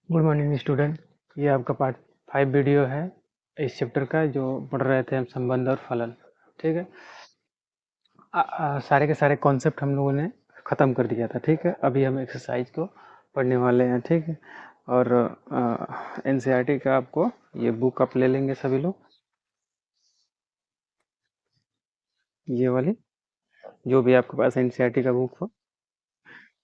Good morning student. ये आपका part 5 video है इस चैप्टर का, जो पढ़ रहे थे हम संबंध और फलन। ठीक है। सारे के सारे कॉन्सेप्ट हम लोगों ने ख़त्म कर दिया था। ठीक है, अभी हम एक्सरसाइज को पढ़ने वाले हैं। ठीक है, और एनसीईआरटी का आपको ये बुक आप ले लेंगे सभी लोग, ये वाली जो भी आपके पास एनसीईआरटी का बुक हो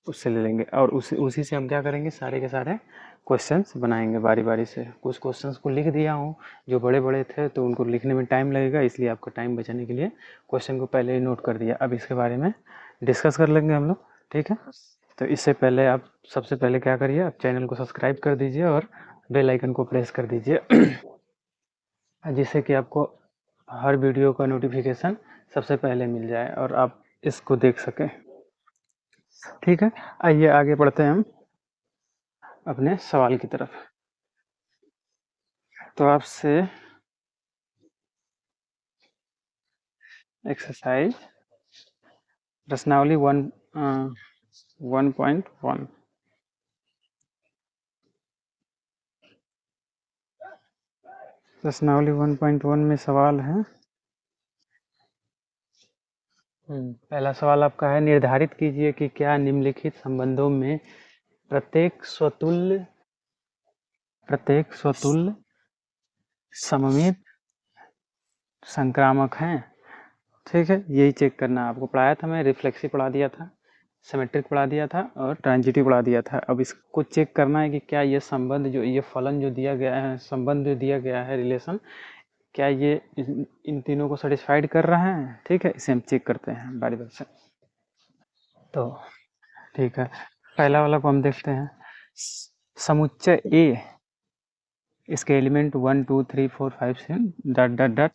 उससे ले लेंगे, और उसी से हम क्या करेंगे, सारे के सारे क्वेश्चंस बनाएंगे बारी बारी से। कुछ क्वेश्चंस को लिख दिया हूँ, जो बड़े बड़े थे तो उनको लिखने में टाइम लगेगा, इसलिए आपको टाइम बचाने के लिए क्वेश्चन को पहले ही नोट कर दिया। अब इसके बारे में डिस्कस कर लेंगे हम लोग। ठीक है, तो इससे पहले आप सबसे पहले क्या करिए, आप चैनल को सब्सक्राइब कर दीजिए और बेल आइकन को प्रेस कर दीजिए जिससे कि आपको हर वीडियो का नोटिफिकेशन सबसे पहले मिल जाए और आप इसको देख सकें। ठीक है, आइए आगे बढ़ते हैं हम अपने सवाल की तरफ। तो आपसे एक्सरसाइज प्रश्नावली 1.1 प्रश्नावली 1.1 में सवाल है। पहला सवाल आपका है, निर्धारित कीजिए कि क्या निम्नलिखित संबंधों में प्रत्येक स्वतुल्य सममित संक्रामक हैं। ठीक है, यही चेक करना आपको पढ़ाया था, मैं रिफ्लेक्सिव पढ़ा दिया था, सिमेट्रिक पढ़ा दिया था और ट्रांजिटिव पढ़ा दिया था। अब इसको चेक करना है कि क्या ये संबंध जो ये फलन जो दिया गया है, संबंध जो दिया गया है, रिलेशन, क्या ये इन तीनों को सेटिस्फाइड कर रहा है। ठीक है, इसे हम चेक करते हैं बारी बारी से। तो ठीक है, पहला वाला को हम देखते हैं। समुच्चय ए, इसके एलिमेंट 1 2 3 4 5 6 डॉट डॉट डॉट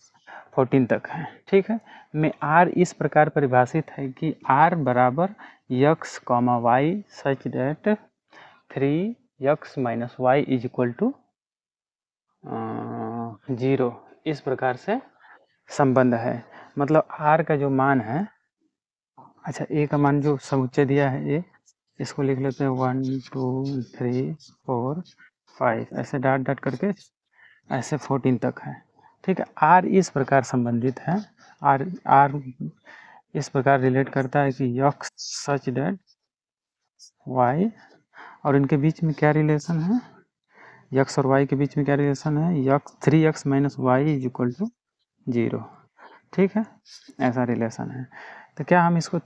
14 तक है। ठीक है, में आर इस प्रकार परिभाषित है कि आर बराबर x comma y such that 3x minus y is equal to 0। इस प्रकार से संबंध है। मतलब आर का जो मान है, अच्छा ए का मान जो समुच्चय दिया है ए, इसको लिख लेते हैं 1 2 3 4 5, ऐसे डॉट डॉट करके ऐसे 14 तक है। ठीक है, आर इस प्रकार संबंधित है, आर इस प्रकार रिलेट करता है कि यक्स सच डेट वाई, और इनके बीच में क्या रिलेशन है, यक्स और वाई के बीच में क्या रिलेशन है, x 3x minus y is equal to 0। ठीक है, ऐसा रिलेशन है। तो क्या हम इसको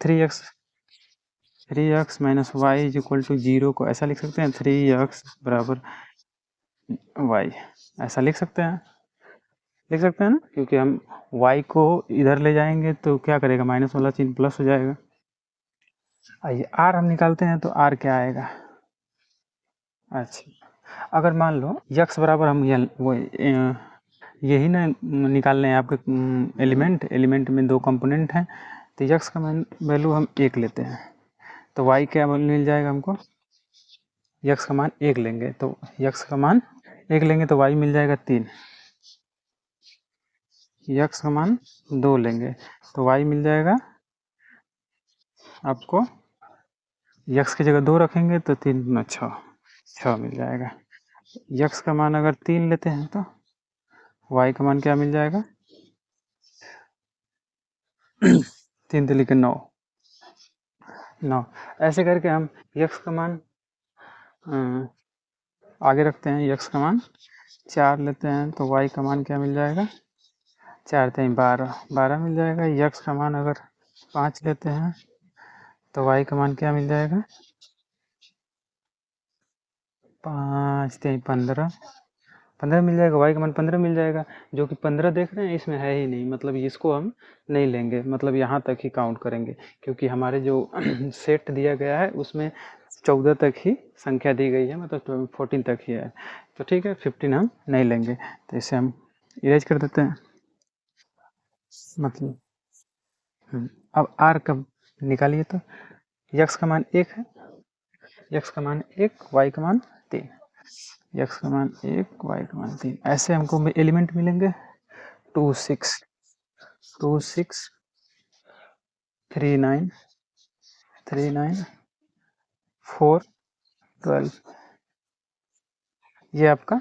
3x minus y is equal to 0 को ऐसा लिख सकते हैं, 3x बराबर वाई, ऐसा लिख सकते हैं ना, क्योंकि हम y को इधर ले जाएंगे तो क्या करेगा, माइनस वाला चिन्ह प्लस हो जाएगा। आइए r हम निकालते हैं, तो r क्या आएगा। अच्छा, अगर मान लो यक्स बराबर हम यही ना निकालने हैं आपके एलिमेंट में दो कंपोनेंट हैं, तो यक्स का वैल्यू हम 1 लेते हैं, तो y क्या मिल जाएगा हमको, यक्स का मान 1 लेंगे तो यक्स का मान 1 लेंगे तो y मिल जाएगा 3, यक्स का मान 2 लेंगे तो y मिल जाएगा आपको, यक्स की जगह 2 रखेंगे तो 3 गुना 6 मिल जाएगा। यक्स का मान अगर 3 लेते हैं तो y का मान क्या मिल जाएगा 3 3 के 9, ऐसे करके हम यक्स का मान आगे रखते हैं, यक्स का मान 4 लेते हैं तो y का मान क्या मिल जाएगा, 4 3 12 मिल जाएगा। यक्स का मान अगर 5 लेते हैं तो y का मान क्या मिल जाएगा, 5 3 15 मिल जाएगा, y का मान 15 मिल जाएगा। जो कि 15 देख रहे हैं इसमें है ही नहीं, मतलब इसको हम नहीं लेंगे, मतलब यहाँ तक ही काउंट करेंगे, क्योंकि हमारे जो सेट दिया गया है उसमें 14 तक ही संख्या दी गई है, मतलब 14 तक ही है। तो ठीक है, 15 हम नहीं लेंगे, तो इसे हम इरेज कर देते हैं। मतलब अब r कब निकालिए, तो यक्स का मान 1 है, यक्स का मान 1, y का मान 3, यक्स का मान 1 y का मान 3, ऐसे हमको एलिमेंट मिलेंगे 2 6 2 6 3 9 3 9 4 12 ये आपका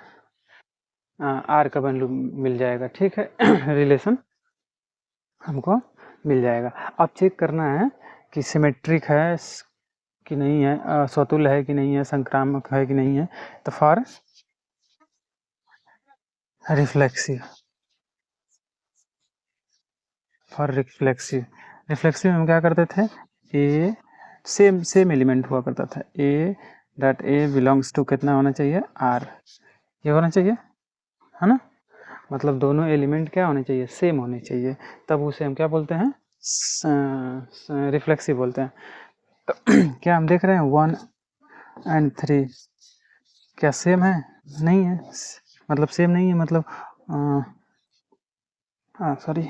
आर का वैल्यू मिल जाएगा, ठीक है। रिलेशन हमको मिल जाएगा। अब चेक करना है कि सिमेट्रिक है कि नहीं है, स्वतुल्य है कि नहीं है, संक्रामक है कि नहीं है। तो फॉर रिफ्लेक्सिव, रिफ्लेक्सिव हम क्या करते थे, ए सेम सेम एलिमेंट हुआ करता था, a dot a belongs to कितना होना चाहिए, आर, ये होना चाहिए, है ना। मतलब दोनों एलिमेंट क्या होने चाहिए, सेम होने चाहिए, तब उसे हम क्या बोलते हैं, रिफ्लेक्सिव बोलते हैं। तो क्या हम देख रहे हैं 1 एंड 3 क्या सेम है, नहीं है, मतलब सेम नहीं है, मतलब सॉरी,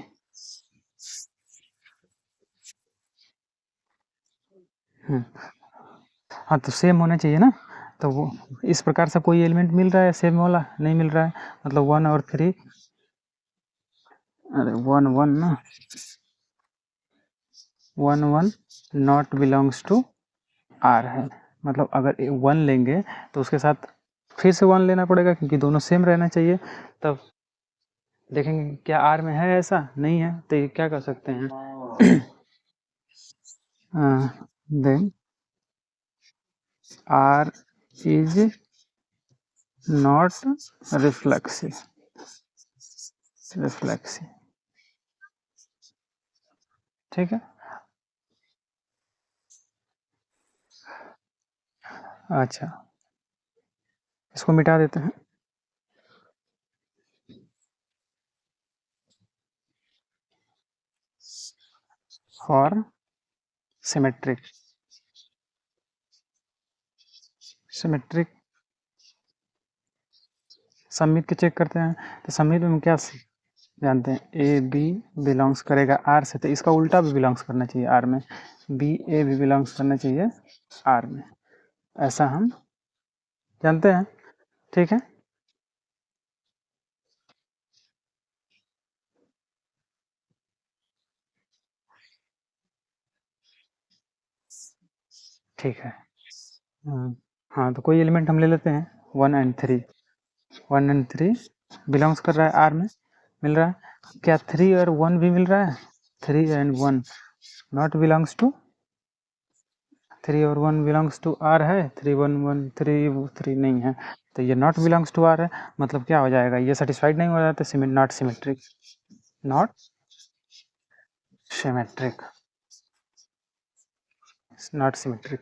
हाँ तो सेम होना चाहिए ना। तो वो इस प्रकार से कोई एलिमेंट मिल रहा है सेम वाला, नहीं मिल रहा है, मतलब 1 और 3, अरे 1 1 ना, 1 1 नॉट बिलोंग्स टू आर है। मतलब अगर 1 लेंगे तो उसके साथ फिर से 1 लेना पड़ेगा, क्योंकि दोनों सेम रहना चाहिए। तब देखेंगे क्या आर में है, ऐसा नहीं है, तो ये क्या कर सकते हैं, then R is not reflexive, reflexive, ठीक है। अच्छा, इसको मिटा देते हैं। फॉर सिमेट्रिक, सिमेट्रिक सबमिट के चेक करते हैं। तो सबमिट में हम क्या जानते हैं, ए बी बिलोंग्स करेगा आर से, तो इसका उल्टा भी बिलोंग्स करना चाहिए आर में, बी ए भी बिलोंग्स करना चाहिए आर में, ऐसा हम जानते हैं, ठीक है। ठीक है। हाँ, हाँ तो कोई एलिमेंट हम ले लेते हैं 1 एंड 3, 1 एंड 3 बिलोंग्स कर रहा है आर में, मिल रहा है क्या, 3 और 1 भी मिल रहा है, 3 एंड 1 नॉट बिलोंग्स टू, 3 और 1 बिलोंग्स टू आर है, 3 1 1 3 3 नहीं है, तो ये नॉट बिलोंग्स टू आर है। मतलब क्या हो जाएगा, ये सेटिस्फाइड नहीं हो जाता, not symmetric, not symmetric, not symmetric,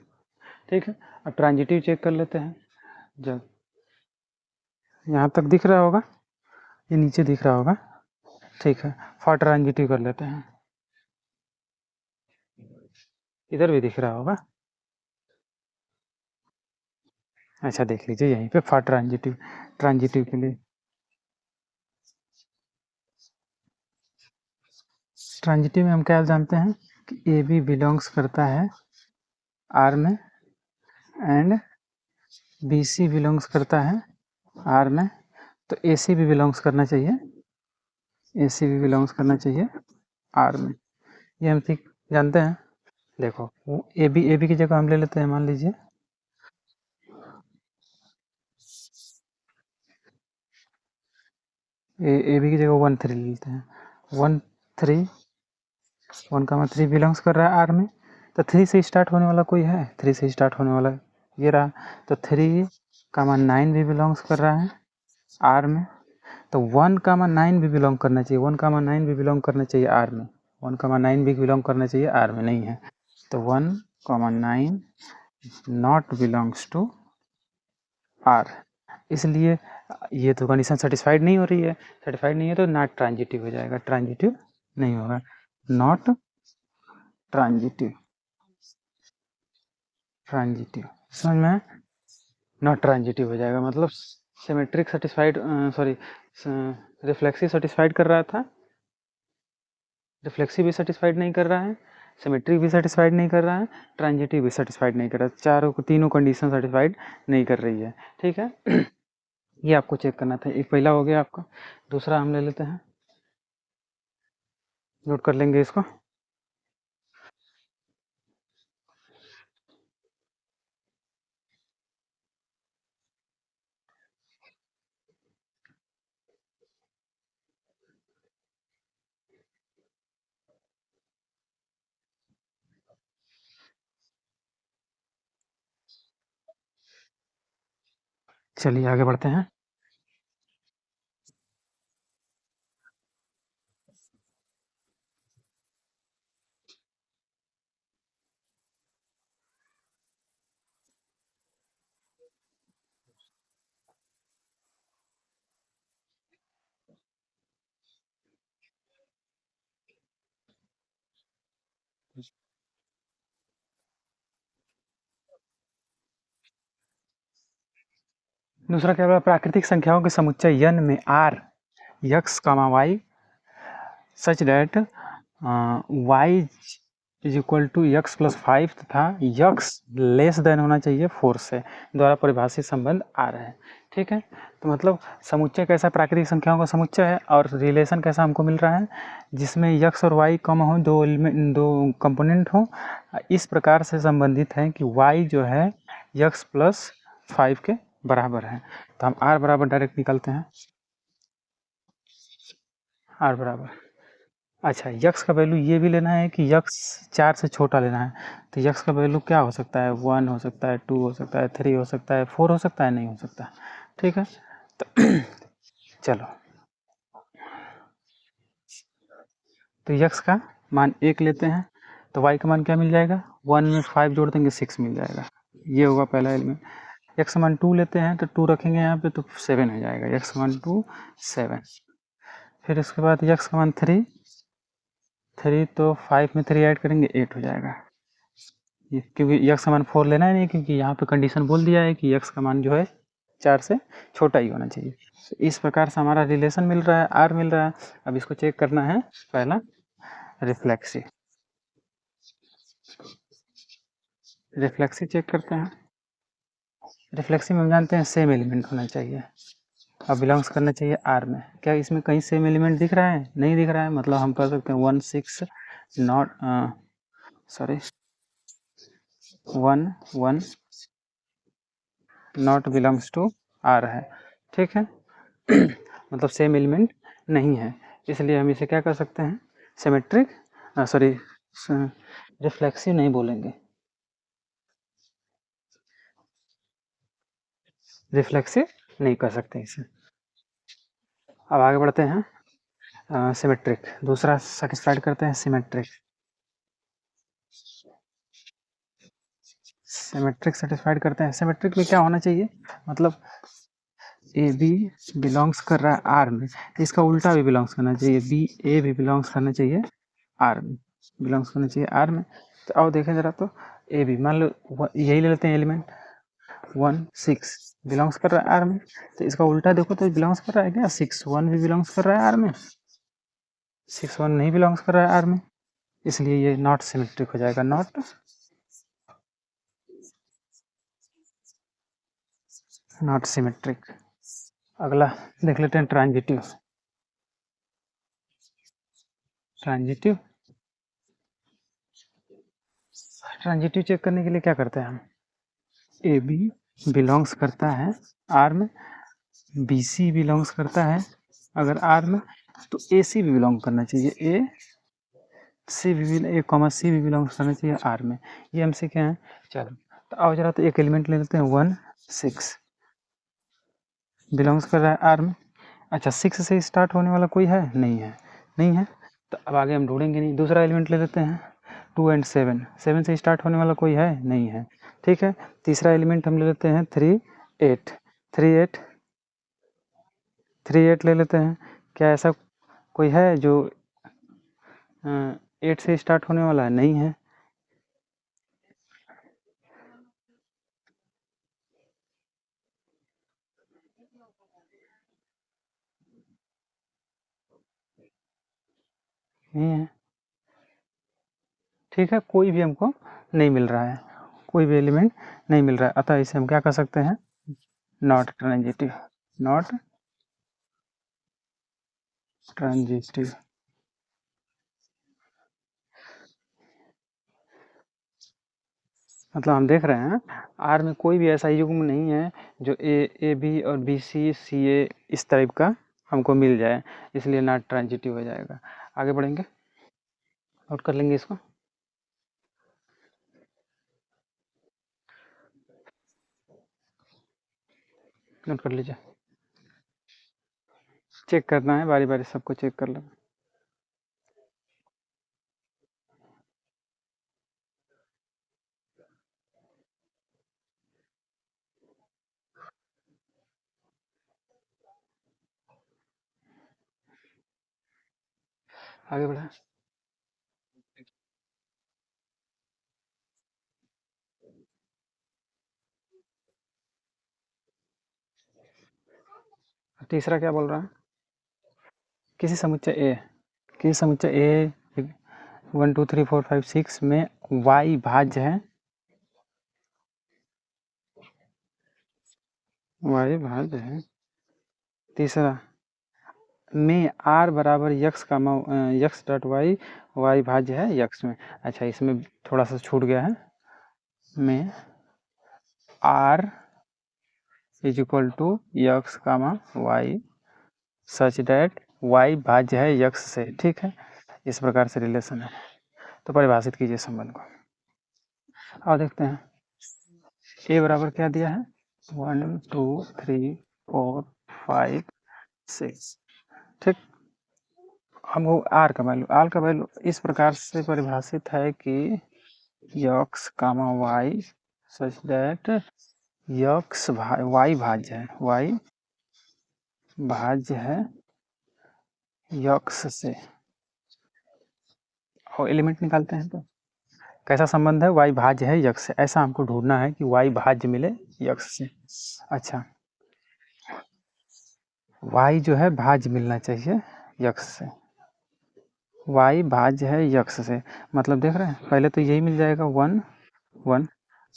ठीक है। अब ट्रांजिटिव चेक कर लेते हैं। जब यहाँ तक दिख रहा होगा, ये नीचे दिख रहा होगा, ठीक है। फॉर ट्रांजिटिव कर लेते हैं, इधर भी दिख रहा होगा, अच्छा देख लीजिए यहीं पे फॉर ट्रांजिटिव, ट्रांजिटिव के लिए, ट्रांजिटिव में हम क्या जानते हैं कि ए बी बिलोंग्स करता है आर में, एंड बी सी बिलोंग्स करता है आर में, तो ए सी भी बिलोंग्स करना चाहिए, ए सी भी बिलोंग्स करना चाहिए आर में, ये हम ठीक जानते हैं। देखो ए बी की जगह हम ले लेते हैं, मान लीजिए ए बी की जगह 1 3 ले लेते हैं, 1 3 1 का 3 बिलोंग्स कर रहा है आर में, तो 3 से स्टार्ट होने वाला कोई है, 3 से स्टार्ट होने वाला ये रहा, तो 3 का 9 भी बिलोंग्स कर रहा है आर में, तो 1 का 9 भी बिलोंग करना चाहिए, 1 का 9 भी बिलोंग करना चाहिए आर में, 1 का 9 भी बिलोंग करना चाहिए आर में, नहीं है, तो 1 comma 9 not belongs to R, इसलिए ये तो कंडीशन सेटिस्फाइड नहीं हो रही है, सेटिस्फाइड नहीं है तो नॉट ट्रांजिटिव हो जाएगा, ट्रांजिटिव नहीं होगा, नॉट ट्रांजिटिव, ट्रांजिटिव समझ में, नॉट ट्रांजिटिव हो जाएगा, मतलब symmetric satisfied, sorry reflexive satisfied कर रहा था, रिफ्लेक्सिव भी सेटिस्फाइड नहीं कर रहा है, सिमेट्रिक भी सेटिस्फाइड नहीं कर रहा है, ट्रांजिटिव भी सेटिस्फाइड नहीं कर रहा है, चारों को तीनों कंडीशन सेटिस्फाइड नहीं कर रही है, ठीक है। ये आपको चेक करना था, एक पहला हो गया आपका, दूसरा हम ले लेते हैं, नोट कर लेंगे इसको। चलिए आगे बढ़ते हैं। दूसरा क्या बोला, प्राकृतिक संख्याओं के समुच्चय n में r x, y such that y is equal to x plus 5 तथा x लेस देन होना चाहिए 4 से द्वारा परिभाषित संबंध आ रहे हैं। ठीक है, तो मतलब समुच्चय कैसा, प्राकृतिक संख्याओं का समुच्चय है और रिलेशन कैसा हमको मिल रहा है, जिसमें x और y कम हो, दो कंपोनेंट हो, इस प्रकार से संबंधित है कि y जो है x प्लस 5 के बराबर है। तो हम r बराबर डायरेक्ट निकालते हैं, r बराबर, अच्छा यक्स का वैल्यू ये भी लेना है कि यक्स 4 से छोटा लेना है। तो यक्स का वैल्यू क्या हो सकता है, 1 हो सकता है, 2 हो सकता है, 3 हो सकता है, 4 हो सकता है, नहीं हो सकता। ठीक है, तो चलो, तो यक्स का मान 1 लेते हैं, तो वाई का मान क्या मिल जाएगा, 1 में 5 जोड़ देंगे 6 मिल जाएगा, ये होगा पहला एलिमेंट। यक्स का मान 2 लेते हैं, तो 2 रखेंगे यहाँ पे तो 7 हो जाएगा, यक्स का मान 2 7। फिर उसके बाद यक्स का मान 3 3, तो 5 में 3 ऐड करेंगे 8 हो जाएगा, ये क्योंकि यक्स का मान 4 लेना है नहीं, क्योंकि यहाँ पे कंडीशन बोल दिया है कि यक्स का मान जो है 4 से छोटा ही होना चाहिए। तो इस प्रकार से हमारा रिलेशन मिल रहा है, आर मिल रहा है। अब इसको चेक करना है, पहला रिफ्लेक्सी, रिफ्लेक्सी चेक करते हैं। रिफ्लेक्सी में हम जानते हैं सेम एलिमेंट होना चाहिए और बिलोंग्स करना चाहिए आर में। क्या इसमें कहीं सेम एलिमेंट दिख रहा है, नहीं दिख रहा है, मतलब हम कर सकते हैं 1 6 not sorry 1 1 not belongs to R है। ठीक है, मतलब सेम एलिमेंट नहीं है, इसलिए हम इसे क्या कर सकते हैं, सिमेट्रिक सॉरी रिफ्लेक्सिव नहीं बोलेंगे, रिफ्लेक्सिव नहीं कर सकते इसे। अब आगे बढ़ते हैं, सिमेट्रिक, दूसरा सेटिस्फाइड करते हैं सिमेट्रिक। सिमेट्रिक सेटिस्फाइड करते हैं, सिमेट्रिक में क्या होना चाहिए, मतलब ए बी बिलोंग्स कर रहा है आर में, तो इसका उल्टा भी बिलोंग्स करना चाहिए, बी ए भी बिलोंग्स करना चाहिए आर में, बिलोंग्स करना चाहिए आर में। तो आओ देखें जरा, तो ए बी मान लो यही ले लेते हैं एलिमेंट 1 6 बिलोंग्स कर रहा है आर में, तो इसका उल्टा देखो तो बिलोंग्स कर रहा है क्या, 6 1 भी बिलोंग्स कर रहा है आर में, 6 1 नहीं बिलोंग्स कर रहा है आर में, इसलिए ये नॉट सिमेट्रिक हो जाएगा, नॉट सिमेट्रिक। अगला देख लेते हैं ट्रांजिटिव, ट्रांजिटिव ट्रांजिटिव चेक करने के लिए क्या करते हैं हम, ए बी बिलोंग्स करता है आर में, बी सी बिलोंग्स करता है अगर आर में, तो ए सी भी बिलोंग करना चाहिए, ए सी भी, ए कॉमा सी भी बिलोंग्स करना चाहिए आर में, ये हमसे क्या है। चलो तो आओ जरा, तो एक एलिमेंट ले लेते हैं 1 6 बिलोंग्स कर रहा है आर में। अच्छा 6 से स्टार्ट होने वाला कोई है, नहीं है, नहीं है, तो अब आगे हम ढूंढेंगे नहीं। दूसरा एलिमेंट ले लेते हैं 2 एंड 7, 7 से स्टार्ट होने वाला कोई है, नहीं है, ठीक है। तीसरा एलिमेंट हम ले लेते हैं 3 8, 3 8 3 8 ले लेते हैं। क्या ऐसा कोई है जो 8 से स्टार्ट होने वाला है, नहीं है, नहीं है, ठीक है, कोई भी हमको नहीं मिल रहा है, कोई भी एलिमेंट नहीं मिल रहा है, अतः इसे हम क्या कर सकते हैं, नॉट ट्रांजिटिव, नॉट ट्रांजिटिव। मतलब हम देख रहे हैं आर में कोई भी ऐसा युग्म नहीं है जो ए बी और बी सी सी ए इस टाइप का हमको मिल जाए, इसलिए नॉट ट्रांजिटिव हो जाएगा। आगे बढ़ेंगे, नोट कर लेंगे इसको। नोट कर लीजिए। चेक करना है बारी बारी, सबको चेक कर लो। आगे बढ़ा। तीसरा क्या बोल रहा है? किसी समुच्चय ए, किसी समुच्चय ए 1 2 3 4 5 6 में y भाज्य है, y भाज्य है। तीसरा में r बराबर यक्स का यक्स डॉट वाई, y भाज्य है यक्स में। अच्छा, इसमें थोड़ा सा छूट गया है। में r is equal to x comma y such that y भाज्य है यक्स से। ठीक है, इस प्रकार से रिलेशन है। तो परिभाषित कीजिए संबंध को। और देखते हैं a बराबर क्या दिया है, 1 2 3 4 5 6। ठीक, हमको आर का वैल्यू इस प्रकार से परिभाषित है कि x comma y such that x y भाज्य है, वाई भाज्य है यक्स से। और एलिमेंट निकालते हैं तो कैसा संबंध है, वाई भाज्य है यक्स से। ऐसा हमको ढूंढना है कि वाई भाज्य मिले यक्स से। अच्छा, वाई जो है भाज्य मिलना चाहिए यक्स से, वाई भाज्य है यक्स से। मतलब देख रहे हैं, पहले तो यही मिल जाएगा 1 1।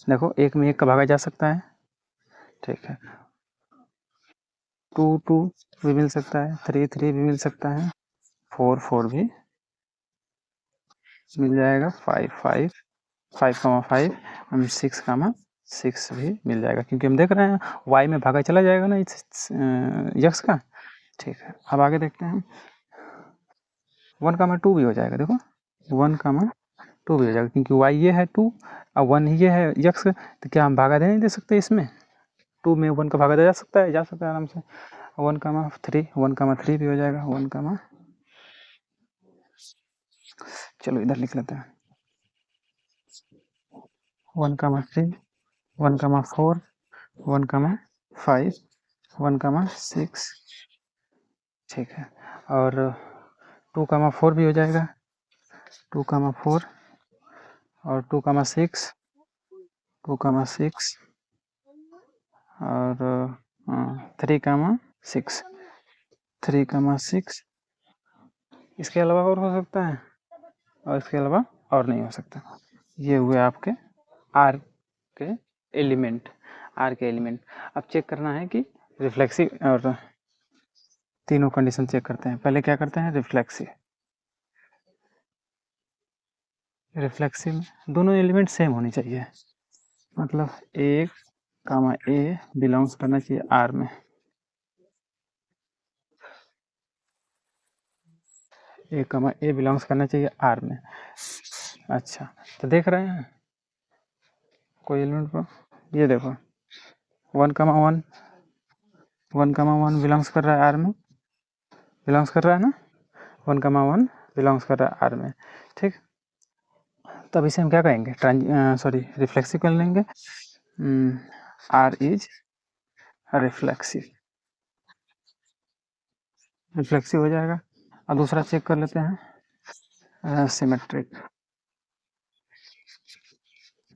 देखो, एक में एक का भागा जा सकता है। ठीक है, 2 2 भी मिल सकता है, 3 3 भी मिल सकता है, 4 4 भी मिल जाएगा, 5 5 5 5 6 6 भी मिल जाएगा, क्योंकि हम देख रहे हैं वाई में भागा चला जाएगा ना यक्स का। ठीक है, अब आगे देखते हैं। 1 2 भी हो जाएगा। देखो 1 2 भी हो जाएगा, क्योंकि वाई ये है 2 और 1 ये है यक्स। तो क्या हम भागा नहीं दे सकते इसमें? 2 में 1 का भागा जा सकता है, जा सकता है आराम से। 1 3 भी हो जाएगा। 1 चलो इधर लिख लेते हैं। 1 3 1 4 1 5 1 6। ठीक है, और 2 4 भी हो जाएगा। 2 4 और 2 6 2 6 और 3 6 3 6। इसके अलावा और हो सकता है, और इसके अलावा और नहीं हो सकता। ये हुए आपके आर के एलिमेंट, आर के एलिमेंट। अब चेक करना है कि रिफ्लेक्सिव, और तीनों कंडीशन चेक करते हैं। पहले क्या करते हैं, रिफ्लेक्सिव। रिफ्लेक्सिव में दोनों एलिमेंट सेम होनी चाहिए, मतलब ए कामा ए बिलोंग्स करना चाहिए आर में, ए कामा ए बिलोंग्स करना चाहिए आर में। अच्छा, तो देख रहे हैं कोई एलिमेंट को, ये देखो 1 1 बिलोंग्स कर रहा है आर में, बिलोंग्स कर रहा है ना, 1 बिलोंग्स कर रहा है आर में। ठीक, तब इसे हम क्या कहेंगे, रिफ्लेक्सिव कर लेंगे। आर इज रिफ्लेक्सिव, रिफ्लेक्सिव हो जाएगा। और दूसरा चेक कर लेते हैं, सिमेट्रिक।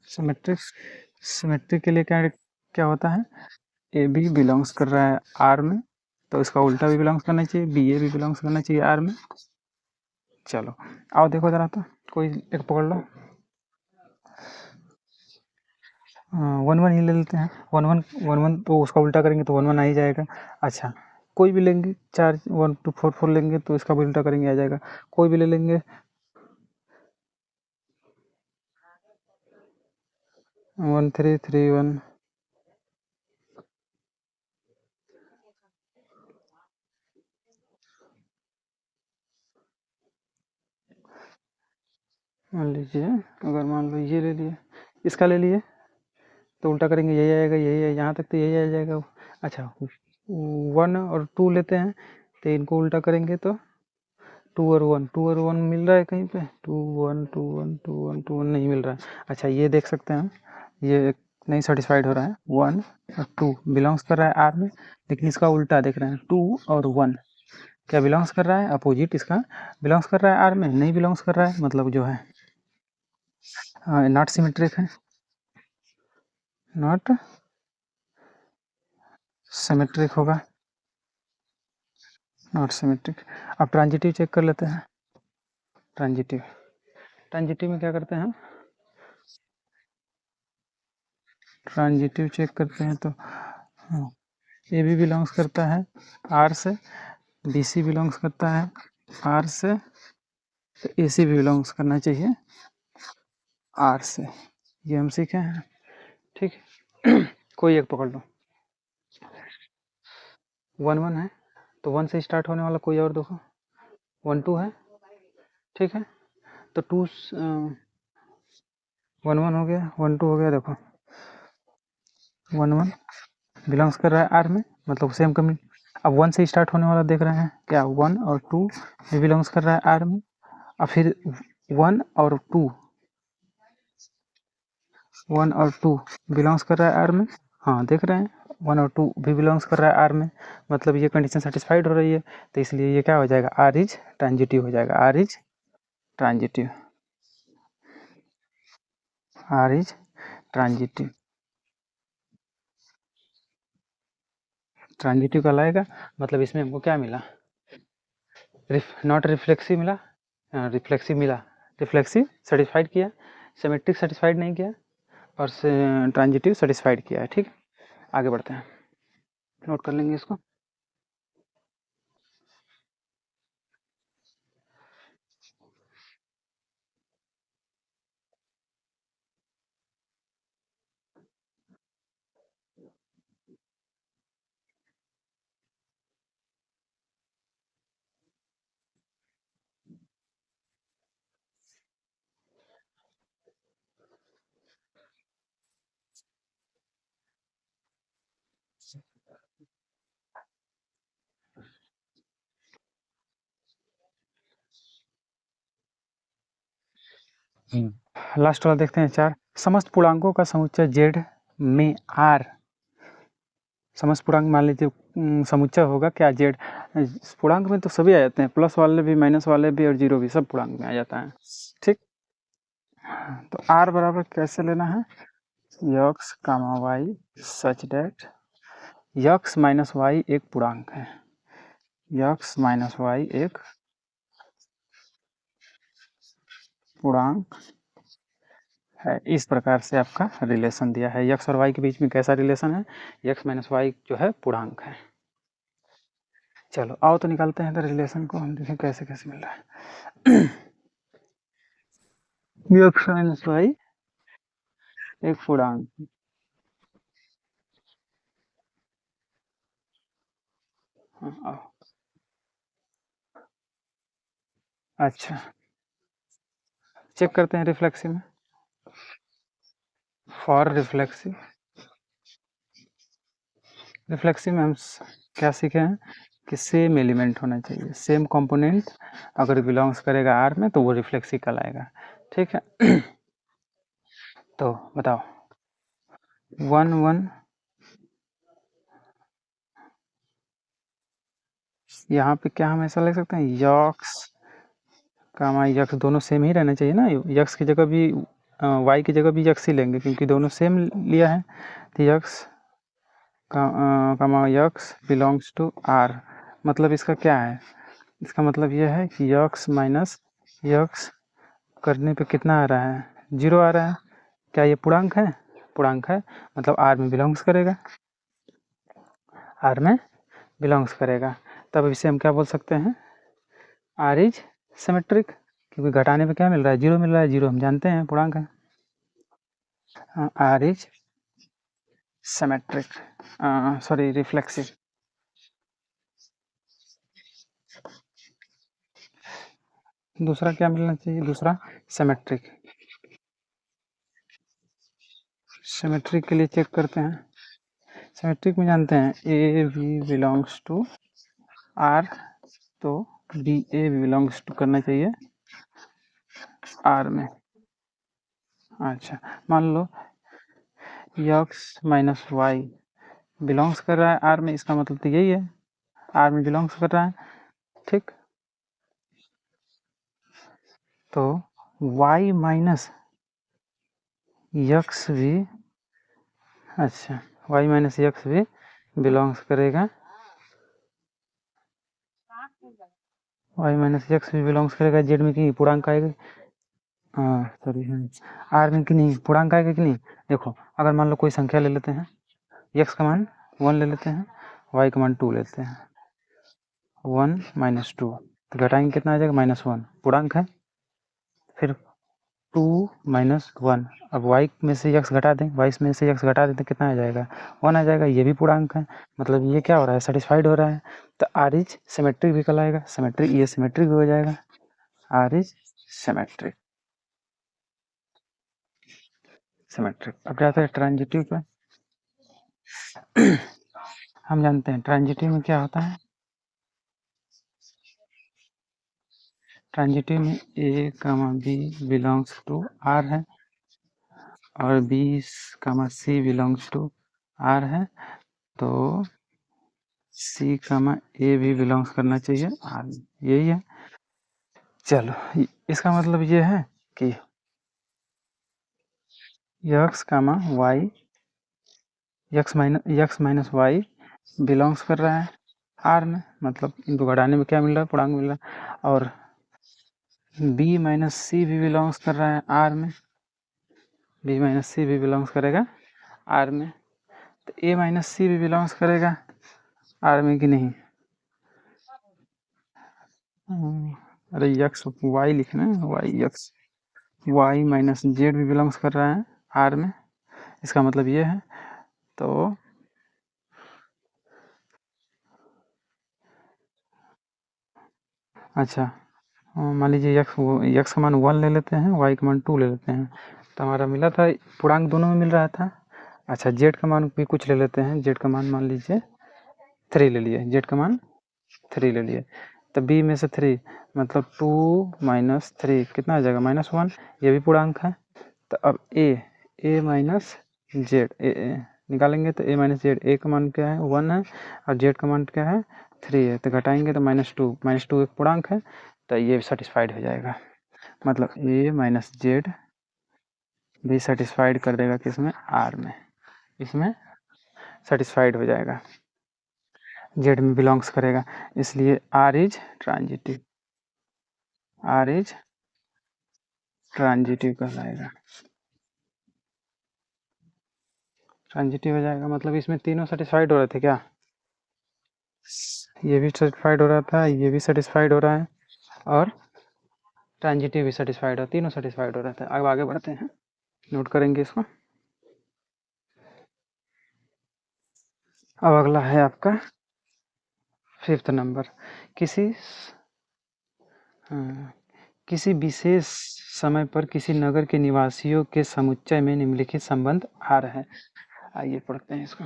सिमेट्रिक, सिमेट्रिक के लिए क्या क्या होता है, ए बी बिलोंग्स कर रहा है आर में, तो इसका उल्टा भी बिलोंग्स करना चाहिए, बी ए भी बिलोंग्स करना चाहिए आर में। चलो आओ देखो जरा, तो कोई एक पकड़ लो। 1 1 ही ले लेते हैं। 1 1 तो उसका उल्टा करेंगे तो 1 1 आ ही जाएगा। अच्छा, कोई भी लेंगे, 4 1 2 4 4 लेंगे तो इसका भी उल्टा करेंगे आ जाएगा। कोई भी ले लेंगे, 1 3 3 1। मान लीजिए, अगर मान लो ये ले लिए, इसका ले लिए, तो उल्टा करेंगे यही आएगा, यही है, यहाँ तक तो यही आ जाएगा। अच्छा 1 और 2 लेते हैं तो इनको उल्टा करेंगे तो 2 और 1 मिल रहा है कहीं पे 2 1 2 1 2 1 2 1 नहीं मिल रहा है। अच्छा ये देख सकते हैं ये नहीं सेटिस्फाइड हो रहा है 1 और 2 बिलोंग्स कर रहा है आर में, लेकिन इसका उल्टा देख रहे हैं 2 और 1 क्या बिलोंग्स कर रहा है, अपोजिट इसका बिलोंग्स कर रहा है आर में, नहीं बिलोंग्स कर रहा है, मतलब जो है नॉट सिमेट्रिक है, नॉट सिमेट्रिक होगा, नॉट सिमेट्रिक। अब ट्रांजिटिव चेक कर लेते हैं। ट्रांजिटिव ट्रांजिटिव में क्या करते हैं, ट्रांजिटिव चेक करते हैं तो ए बी बिलोंग्स करता है आर से, बी सी बिलोंग्स करता है आर से, तो ए सी भी बिलोंग्स करना चाहिए आर से, ये हम सीखे हैं। ठीक है कोई एक पकड़ लो, 1 1 है तो 1 से स्टार्ट होने वाला कोई और देखो, 1 2 है, ठीक है तो 2 1 1 हो गया, 1 2 हो गया, देखो 1 1 बिलोंग्स कर रहा है आर में, मतलब सेम कमी। अब 1 से स्टार्ट होने वाला देख रहे हैं क्या, 1 और 2 ये बिलोंग्स कर रहा है आर में, और फिर 1 और 2 1 और 2 बिलोंग्स कर रहा है आर में, हाँ देख रहे हैं 1 और 2 भी बिलोंग्स कर रहा है आर में, मतलब ये कंडीशन सेटिस्फाइड हो रही है, तो इसलिए ये क्या हो जाएगा, आर इज ट्रांजिटिव हो जाएगा, R is transitive, R is transitive, transitive कहलाएगा। मतलब इसमें हमको क्या मिला, नॉट रिफ्लेक्सिव मिला, रिफ्लेक्सिव मिला, रिफ्लेक्सिव सेटिस्फाइड किया, सिमेट्रिक सेटिस्फाइड नहीं किया, और ट्रांजिटिव सेटिस्फाइड किया है। ठीक, आगे बढ़ते हैं, नोट कर लेंगे इसको। लास्ट वाला देखते हैं 4, समस्त पूर्णांकों का समुच्चय जेड में आर, समस्त पूर्णांक मान लीजिए समुच्चय होगा क्या जेड, पूर्णांक में तो सभी आ जाते हैं, प्लस वाले भी माइनस वाले भी और जीरो भी, सब पूर्णांक में आ जाता है। ठीक, तो आर बराबर कैसे लेना है, x comma y such that x minus Y एक पूर्णांक है, यक्स माइनस वाई एक पूर्णांक है, इस प्रकार से आपका रिलेशन दिया है, यक्स और वाई के बीच में कैसा रिलेशन है, यक्स माइनस वाई जो है पूर्णांक है। चलो आओ तो निकालते हैं रिलेशन को, हम देखें कैसे कैसे मिल रहा है। यक्स माइनस वाई एक पूर्णांक, आओ अच्छा चेक करते हैं रिफ्लेक्सिव में, फॉर रिफ्लेक्सिव, रिफ्लेक्सिव में हम क्या सीखे हैं कि सेम एलिमेंट होना चाहिए, सेम कंपोनेंट अगर बिलोंग्स करेगा आर में तो वो रिफ्लेक्सिव कहलाएगा। ठीक है तो बताओ 1 1 यहाँ पे क्या हम ऐसा लिख सकते हैं, यक्स कामा यक्स दोनों सेम ही रहना चाहिए ना, यक्स की जगह भी वाई की जगह भी यक्स ही लेंगे क्योंकि दोनों सेम लिया है, तो x comma x belongs to R, मतलब इसका क्या है, इसका मतलब यह है कि यक्स माइनस यक्स करने पे कितना आ रहा है, 0 आ रहा है, क्या ये पूर्णांक है, पूर्णांक है, मतलब आर में बिलोंग्स करेगा, आर में बिलोंग्स करेगा, तब इसे हम क्या बोल सकते हैं, आर इज सिमेट्रिक, क्योंकि घटाने पे क्या मिल रहा है, 0 मिल रहा है, 0 हम जानते हैं पूर्णांक है, R is symmetric, sorry reflexive. दूसरा क्या मिलना चाहिए, दूसरा सिमेट्रिक, सिमेट्रिक के लिए चेक करते हैं, सिमेट्रिक में जानते हैं a b belongs to R, तो बी ए बिलोंग्स टू करना चाहिए आर में। अच्छा, मान लो यक्स माइनस वाई बिलोंग्स कर रहा है आर में, इसका मतलब तो यही है आर में बिलोंग्स कर रहा है, ठीक। तो y माइनस यक्स भी, अच्छा y माइनस यक्स भी बिलोंग्स करेगा, y माइनस यक्स भी बिलोंग्स करेगा जेड में कि पूर्णांक आएगा, हाँ सॉरी आर में कि नहीं पूर्णांक आएगा कि नहीं। देखो अगर मान लो कोई संख्या ले लेते हैं, x का मान 1 ले लेते हैं, y का मान 2 लेते हैं, 1 माइनस 2 तो घटाएंगे कितना आ जाएगा -1, पूर्णांक है। फिर 2 माइनस 1, अब y में से x घटा दें, y में से x घटा दें तो कितना आ जाएगा 1 आ जाएगा, ये भी पूर्णांक है, मतलब ये क्या हो रहा है सेटिस्फाइड हो रहा है। तो आर इज सिमेट्रिक भी कहलाएगा, सिमेट्रिक ये सिमेट्रिक भी हो जाएगा, आर इज सिमेट्रिक, सिमेट्रिक। अब जाते हैं ट्रांजिटिव पे। हम जानते हैं ट्रांजिटिव में क्या होता है, ट्रांजिटिव में a comma b belongs to R है और b comma c belongs to R है, तो सी कामा ए भी बिलोंग्स करना चाहिए आर, यही है। चलो इसका मतलब ये है कि x comma y, x minus y belongs कर रहा है आर में, मतलब इनको घटाने में क्या मिल रहा है पूर्णांक मिल रहा है, और बी माइनस सी भी बिलोंग्स कर रहा है आर में, बी माइनस सी भी बिलोंग्स करेगा आर में, तो ए माइनस सी भी बिलोंग्स करेगा आर में कि नहीं। अरे यक्स वाई लिखना है, y x y minus z भी बिलोंग्स कर रहा है आर में, इसका मतलब ये है। तो अच्छा मान लीजिए यक्स का मान 1 ले लेते हैं, वाई का मान 2 ले लेते हैं, तो हमारा मिला था पूर्णांक दोनों में मिल रहा था। अच्छा जेड का मान भी कुछ ले लेते हैं, जेड का मान मान लीजिए 3 ले लिए, जेड का मान 3 ले लिए, तो बी में से 3 मतलब 2 माइनस 3 कितना आ जाएगा -1, ये भी पूर्णांक है। तो अब ए माइनस जेड निकालेंगे, तो ए माइनस जेड, ए का मान क्या है 1 है और जेड का मान क्या है 3 है, तो घटाएंगे तो -2 एक पूर्णांक है, तो ये सेटिस्फाइड हो जाएगा, मतलब ए माइनस जेड भी सेटिस्फाइड कर देगा किसमें आर में, इसमें सेटिस्फाइड हो जाएगा, जेड में बिलोंग्स करेगा, इसलिए R is transitive, R is transitive कहलाएगा, ट्रांजिटिव हो जाएगा, मतलब इसमें तीनों सेटिस्फाइड हो रहे थे क्या, ये भी सेटिस्फाइड हो रहा था, ये भी सेटिस्फाइड हो रहा है और ट्रांजिटिव भी सेटिस्फाइड हो, तीनों सेटिस्फाइड हो रहा था। अब आगे बढ़ते हैं, नोट करेंगे इसको। अब अगला है आपका 5th नंबर, किसी किसी विशेष समय पर किसी नगर के निवासियों के समुच्चय में निम्नलिखित संबंध आ रहे हैं। आइए पढ़ते हैं इसको।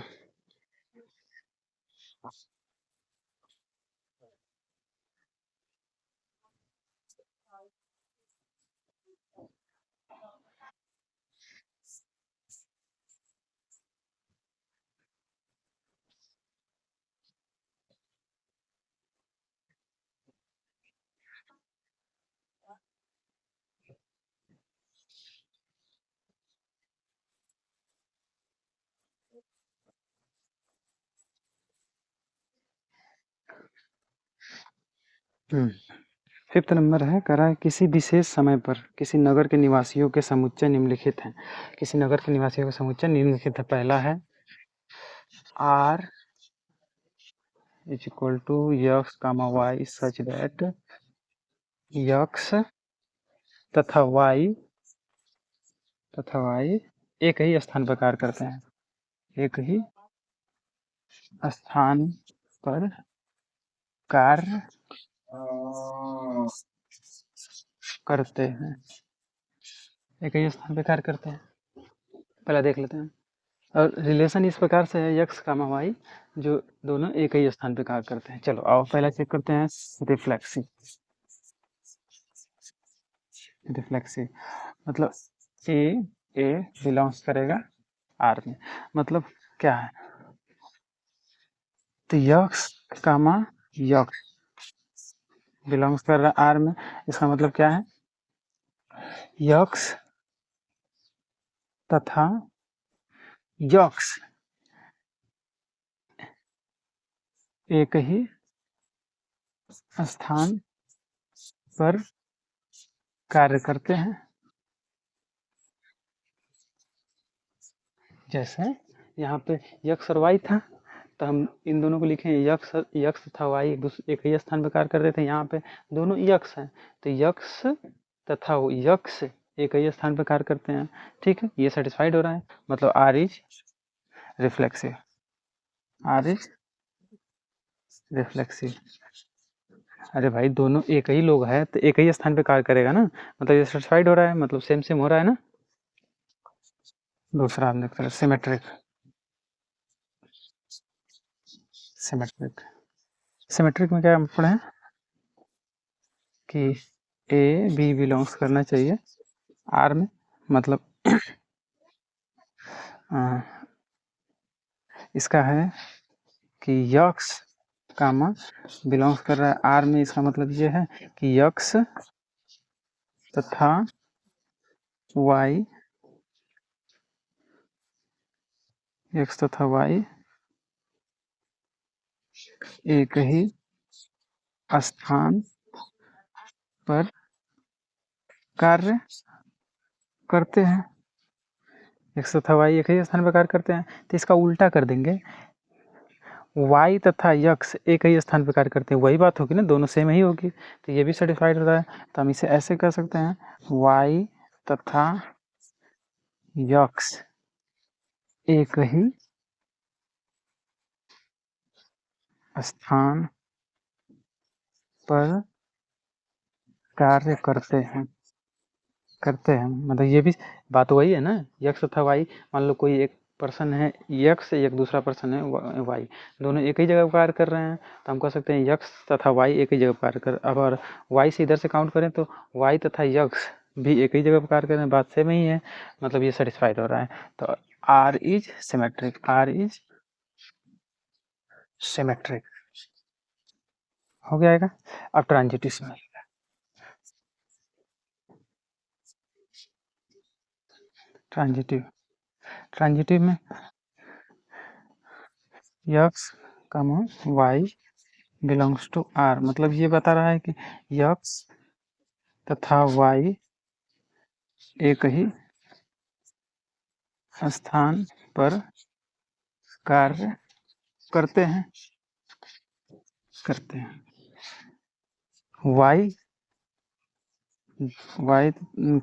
फिफ्थ नंबर है, कह रहा है किसी विशेष समय पर किसी नगर के निवासियों के समुच्चय निम्नलिखित हैं, किसी नगर के निवासियों के समुच्चय निम्नलिखित है। पहला है R is equal to x comma y such that x तथा वाई एक ही स्थान पर कार्य करते हैं, एक ही स्थान पर कार्य करते हैं, एक ही स्थान पर कार्य करते हैं। पहले देख लेते हैं, और रिलेशन इस प्रकार से है यक्स कामा वाई, जो दोनों एक ही स्थान पे कार्य करते हैं। चलो आओ पहला चेक करते हैं रिफ्लेक्सिव। रिफ्लेक्सिव मतलब ए बिलोंग्स करेगा आर में, मतलब क्या है, तो यक्स कामा यक्स बिलोंग्स कर रहा है आर में, इसका मतलब क्या है, यक्स तथा यक्स एक ही स्थान पर कार्य करते हैं। जैसे यहाँ पे यक्स और वाई था, तो हम इन दोनों को लिखें यक्स यक्स तथा वाई एक ही स्थान पर कार्य कर रहे थे। यहाँ पे दोनों यक्स हैं, तो यक्स तथा यक्स एक ही स्थान पर कार्य करते हैं। ठीक है, ये सेटिस्फाइड हो रहा है, मतलब R is reflexive. R is reflexive. अरे भाई दोनों एक ही लोग हैं तो एक ही स्थान पे कार्य करेगा ना, मतलब ये सेटिस्फाइड हो रहा है, मतलब सेम सेम हो रहा है ना। दूसरा हम देखते हैं सिमेट्रिक। सिमेट्रिक सिमेट्रिक में क्या हम पढ़े हैं कि ए बी बिलोंग्स करना चाहिए आर में, मतलब इसका है कि यक्स कामा बिलोंग्स कर रहा है आर में, इसका मतलब ये है कि यक्स तथा वाई, यक्स तथा वाई एक ही स्थान पर कार्य करते हैं। यक्स तथा वाई एक ही स्थान पर कार्य करते हैं, तो इसका उल्टा कर देंगे, वाई तथा यक्स एक ही स्थान पर कार्य करते हैं, वही बात होगी ना, दोनों सेम ही होगी, तो ये भी सेटिस्फाइड होता है। तो हम इसे ऐसे कर सकते हैं, वाई तथा यक्स एक ही स्थान पर कार्य करते हैं, मतलब ये भी बात वही है ना, यक्स तथा वाई, मान लो कोई एक पर्सन है यक्स, एक दूसरा पर्सन है वाई, दोनों एक ही जगह पर कार्य कर रहे हैं, तो हम कह सकते हैं यक्स तथा वाई एक ही जगह पर कार्य कर। अब अगर वाई से इधर से काउंट करें तो वाई तथा यक्स भी एक ही जगह पर कार्य कर रहे हैं, बात सेम ही है, मतलब ये सेटिस्फाइड हो रहा है। तो R is symmetric, R is symmetric हो गया। अब ट्रांजिटिव में, ट्रांजिटिव ट्रांजिटिव में x comma y belongs to R, मतलब ये बता रहा है कि यक्स तथा वाई एक ही स्थान पर कार्य करते हैं y y